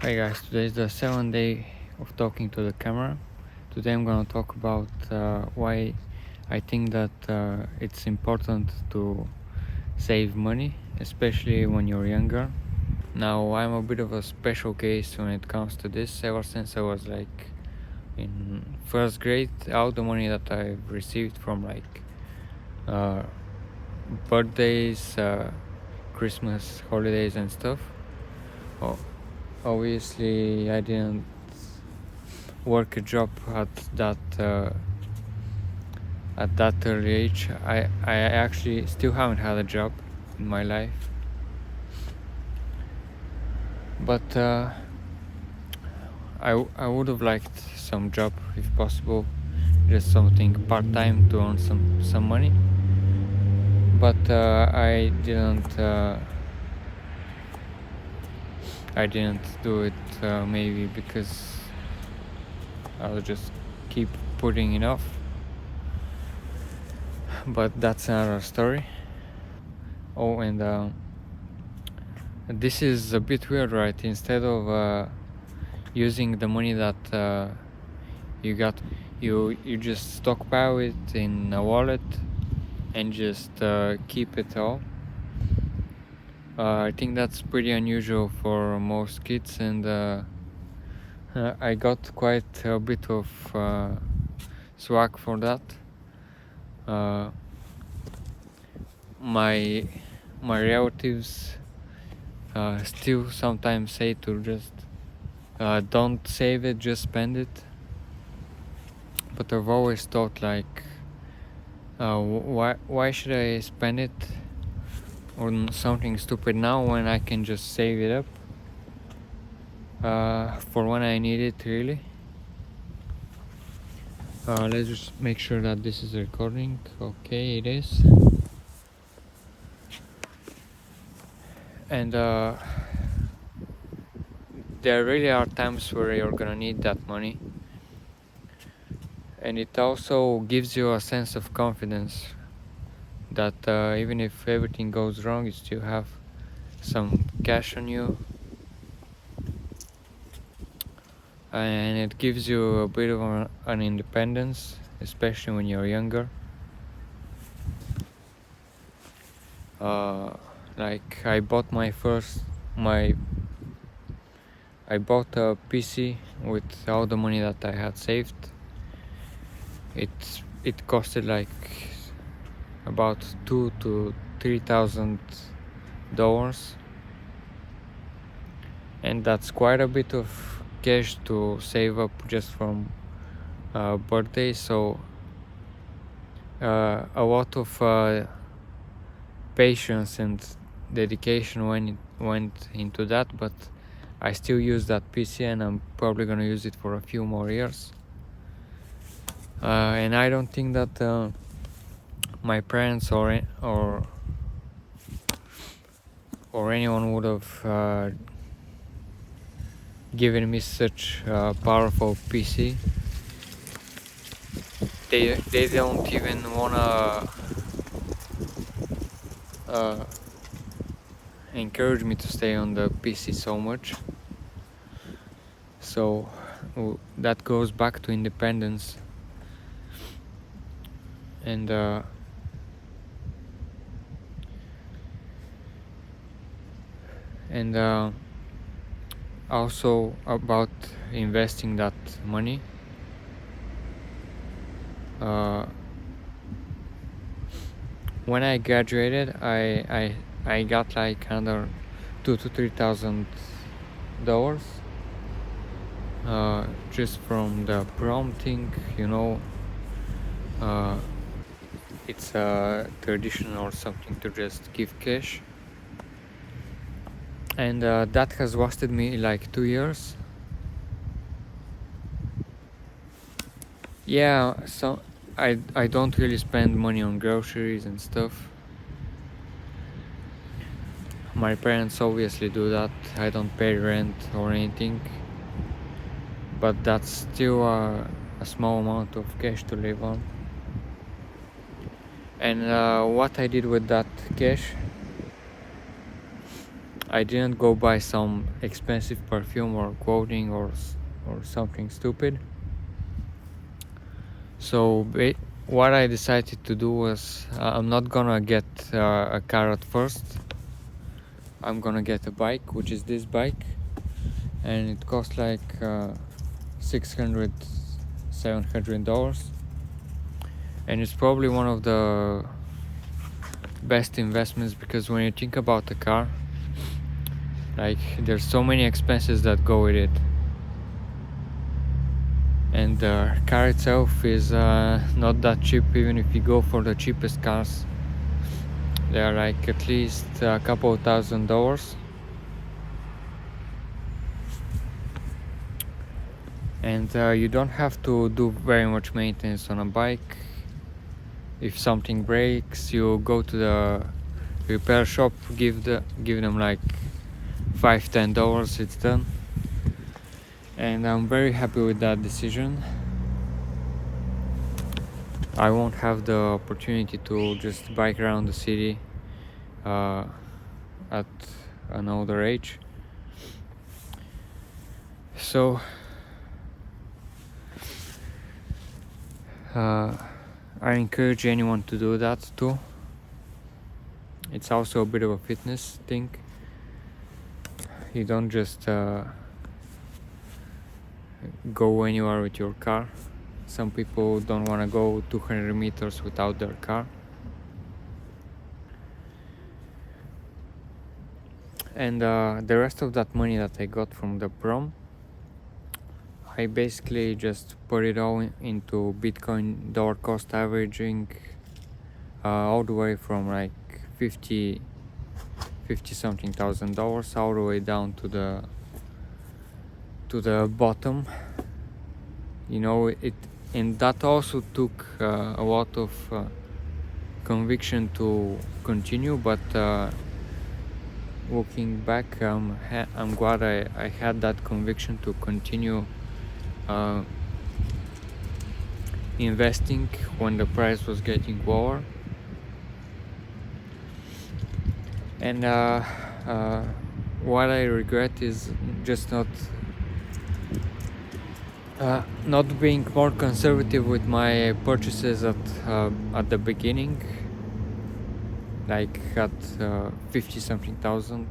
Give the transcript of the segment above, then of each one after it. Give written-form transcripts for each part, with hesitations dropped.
Hi guys, today is the 7th day of talking to the camera. Today I'm gonna talk about why I think that it's important to save money, especially when you're younger. Now I'm a bit of a special case when it comes to this. Ever since I was like in first grade, all the money that I've received from like uh, birthdays, Christmas, holidays and stuff. Oh, obviously I didn't work a job at that early age. I actually still haven't had a job in my life, but I would have liked some job if possible, just something part-time to earn some money, but I didn't do it, maybe because I'll just keep putting it off, but that's another story. Oh, and this is a bit weird, right? Instead of using the money that you got, you just stockpile it in a wallet and just keep it all. I think that's pretty unusual for most kids, and I got quite a bit of swag for that. My my relatives still sometimes say to just don't save it, just spend it. But I've always thought like, why should I spend it on something stupid now when I can just save it up for when I need it really. Let's just make sure that this is recording. Okay, it is. And there really are times where you're gonna need that money, and it also gives you a sense of confidence that even if everything goes wrong, you still have some cash on you, and it gives you a bit of an independence, especially when you're younger. Like I bought I bought a PC with all the money that I had saved. It costed like about $2,000 to $3,000, and that's quite a bit of cash to save up just from birthdays. So a lot of patience and dedication went into that, but I still use that PC, and I'm probably gonna use it for a few more years. And I don't think that my parents or anyone would have given me such a powerful PC. They don't even wanna uh, encourage me to stay on the PC so much. So that goes back to independence, and also about investing that money. Uh, when I graduated, I got like another $2,000 to $3,000 just from the prompting, you know. Uh, it's a tradition or something to just give cash, and that has lasted me like 2 years. Yeah, so I don't really spend money on groceries and stuff. My parents obviously do that. I don't pay rent or anything, but that's still a small amount of cash to live on. And what I did with that cash, I didn't go buy some expensive perfume or clothing or something stupid. So what I decided to do was I'm not gonna get a car at first. I'm gonna get a bike, which is this bike, and it costs like $600-700, and it's probably one of the best investments, because when you think about a car, like there's so many expenses that go with it, and the car itself is not that cheap. Even if you go for the cheapest cars, they are like at least a couple $1,000, and you don't have to do very much maintenance on a bike. If something breaks, you go to the repair shop, give them like $5-10, it's done. And I'm very happy with that decision. I won't have the opportunity to just bike around the city at an older age. So I encourage anyone to do that too. It's also a bit of a fitness thing. You don't just go anywhere with your car. Some people don't want to go 200 meters without their car. And the rest of that money that I got from the prom, I basically just put it all into Bitcoin dollar cost averaging, all the way from like 50 something thousand dollars all the way down to the bottom. You know, it, and that also took a lot of conviction to continue, but looking back, I'm glad I had that conviction to continue investing when the price was getting lower. And what I regret is just not being more conservative with my purchases at the beginning. Like at 50 something thousand,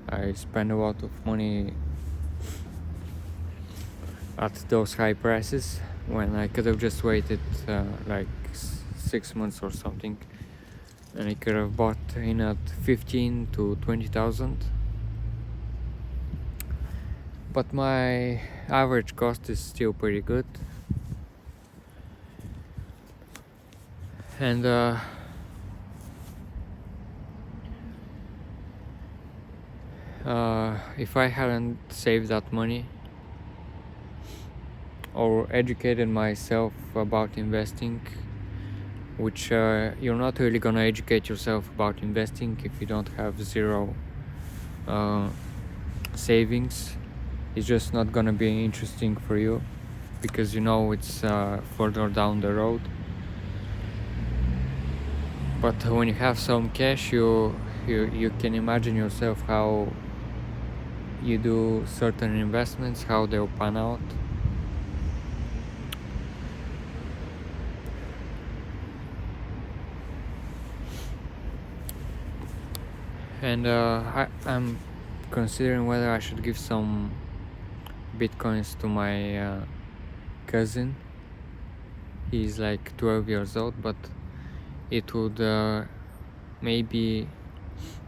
I spent a lot of money at those high prices, when I could have just waited like 6 months or something, and I could have bought in at 15 to 20,000. But my average cost is still pretty good. And if I hadn't saved that money or educated myself about investing, which you're not really gonna educate yourself about investing if you don't have zero savings. It's just not gonna be interesting for you, because you know it's further down the road. But when you have some cash, you can imagine yourself how you do certain investments, how they'll pan out. And I'm considering whether I should give some bitcoins to my cousin. He's like 12 years old, but it would maybe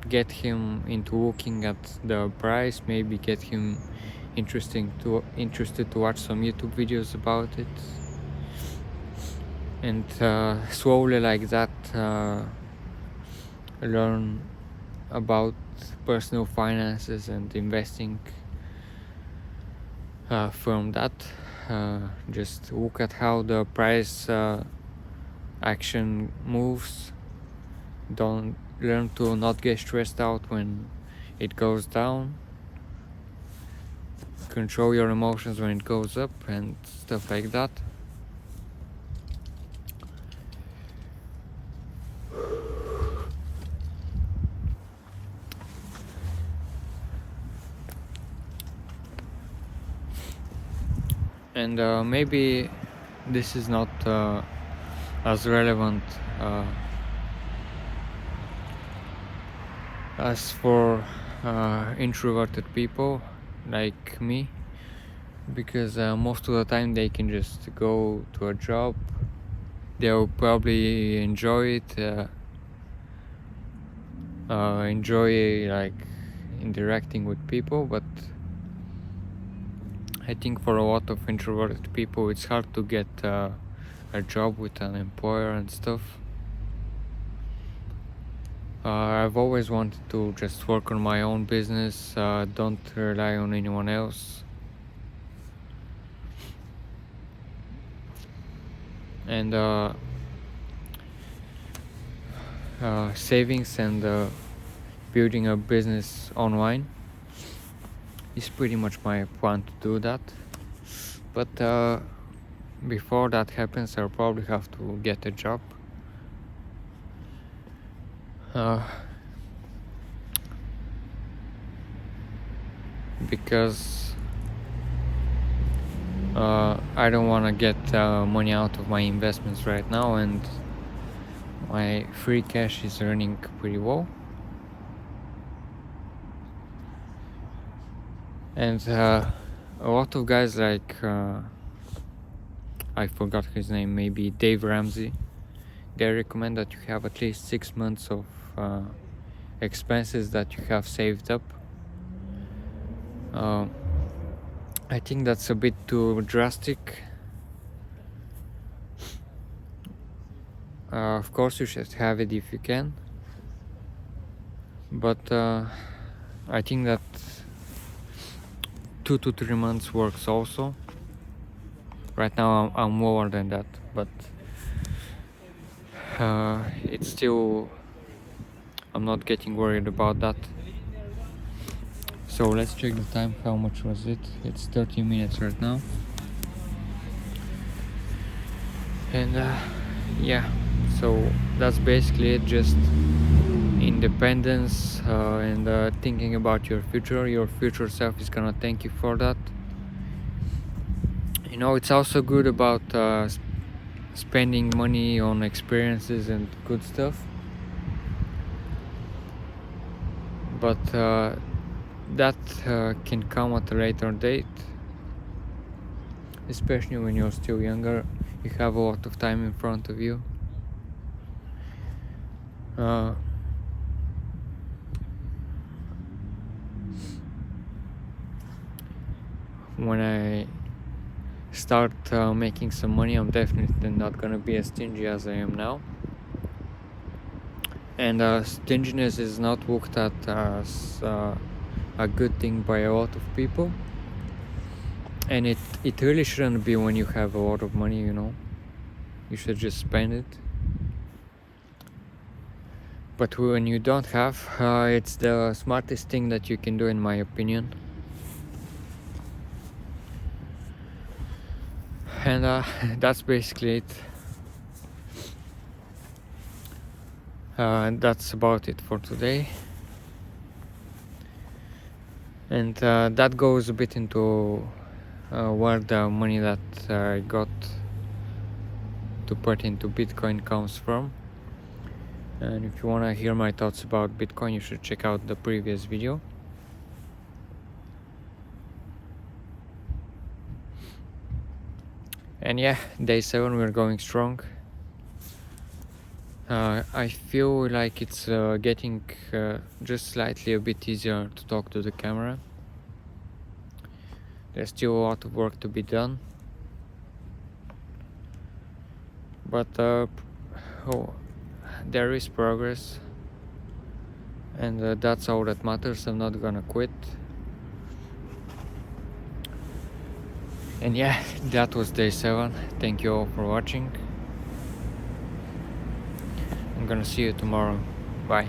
get him into looking at the price, maybe get him interested to watch some YouTube videos about it, and slowly like that learn about personal finances and investing from that. Just look at how the price action moves. Don't learn to not get stressed out when it goes down. Control your emotions when it goes up and stuff like that. And maybe this is not as relevant as for introverted people like me, because most of the time they can just go to a job, they'll probably enjoy it, enjoy like interacting with people, but I think for a lot of introverted people it's hard to get a job with an employer and stuff. I've always wanted to just work on my own business, don't rely on anyone else. And savings and building a business online is pretty much my plan to do that. But before that happens, I'll probably have to get a job. Because I don't want to get money out of my investments right now, and my free cash is running pretty low. And a lot of guys like I forgot his name, maybe Dave Ramsey, they recommend that you have at least 6 months of expenses that you have saved up. I think that's a bit too drastic. Of course you should have it if you can, but I think that 2 to 3 months works also. Right now I'm lower than that, but it's still, I'm not getting worried about that. So let's check the time. How much was it? It's 30 minutes right now. And yeah, so that's basically it. Just independence and thinking about your future self is gonna thank you for that. You know, it's also good about spending money on experiences and good stuff, but that can come at a later date, especially when you're still younger. You have a lot of time in front of you. When I start making some money, I'm definitely not gonna be as stingy as I am now. And stinginess is not looked at as a good thing by a lot of people, and it really shouldn't be. When you have a lot of money, you know, you should just spend it. But when you don't have, it's the smartest thing that you can do, in my opinion. And that's basically it. And that's about it for today. And that goes a bit into where the money that I got to put into Bitcoin comes from. And if you want to hear my thoughts about Bitcoin, you should check out the previous video. And yeah, day 7, we're going strong. I feel like it's getting just slightly a bit easier to talk to the camera. There's still a lot of work to be done, but there is progress, and that's all that matters. I'm not gonna quit. And yeah, that was day 7. Thank you all for watching. I'm gonna see you tomorrow. Bye.